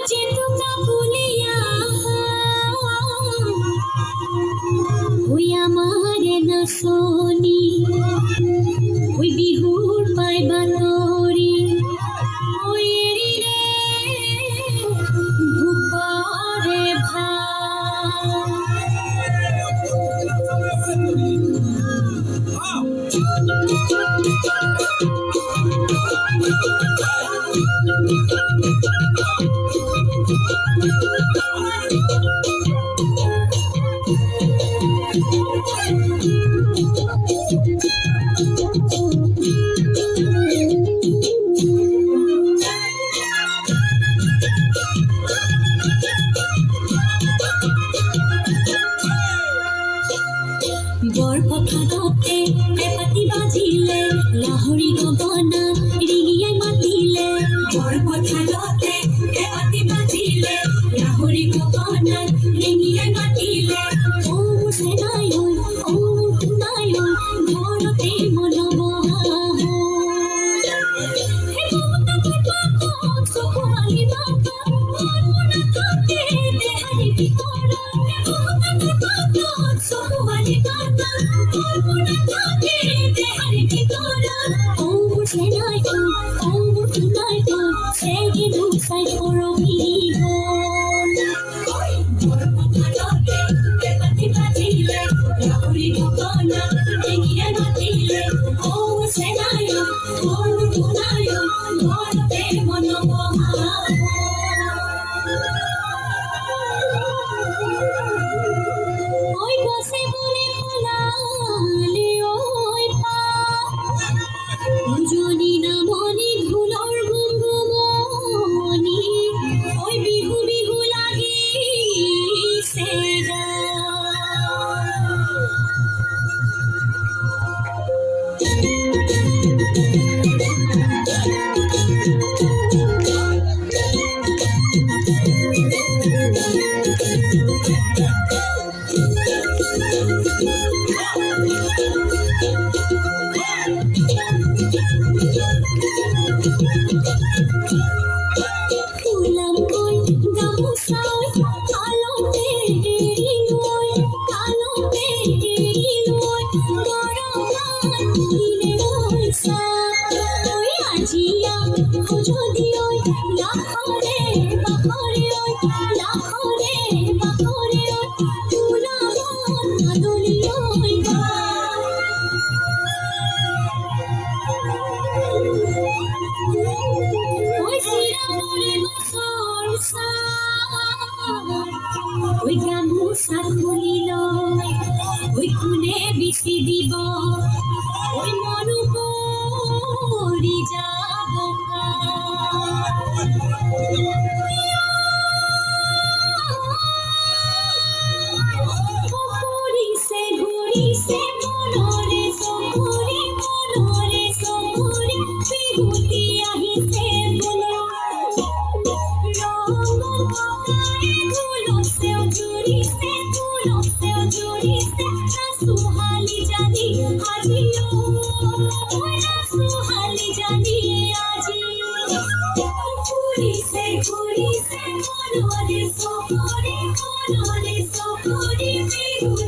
যেতো কাকুলিয়া ওই আমার নাচনি ওই বিহুর পাইবা তরি ওই রে ভূপরে ভা বৰ পথাৰতে পেপাতি বাজিলে লাহৰি গগনা ৰিঙিয়াই মাতিলে বৰ পথাৰতে পেপাতি বাজিলে লাহৰি গগনা ৰিঙিয়াই মাতিলে ও সেনাই ঐ ও শুনাই ঐ ঘৰতে মনবহা হে বহুতা কথা চকুৱালি বাটা মন থাকে দেহাৰি ভিতৰত বহুতা কথা চকুৱালি বাটা মন থাকে দেহাৰি ভিতৰত ও সেনাই ঐ ও শুনাই ঐ সেগিনো চাই পৰহি ওই বসে বলে ফলালে ওই পা উজনি না মনি ধুলোর গুঙ্গুমনি ওই বিহু বিহু লাগিছে গা ফুলাম কই গামোচাই আলোতে এৰি লৈ আলোতে এৰি লৈ গৰমান দিলে ৰৈছা ঐ আজিয়া যদি ঐ লাখৰে বাখৰে ঐ লাখৰে বাখৰে ঐ ফুলাবন মাদলি ঐ গা ওই চিৰামৰি গছৰ ছাঁ ওই গামোচা খুলি লয় ওই কোনে বিচি দিব ওই মনো পৰি যাব ঘূৰিছে ঘূৰিছে মনৰে চকুৰে বিহুতি আহিছে বোলে ৰঙ পকাই ধুলছেও জুৰিছে নাচোহালি জানি আজি নাচোহালি জানি আজি ঘূৰিছে ঘূৰিছে মনৰে চকুৰে বিহুতি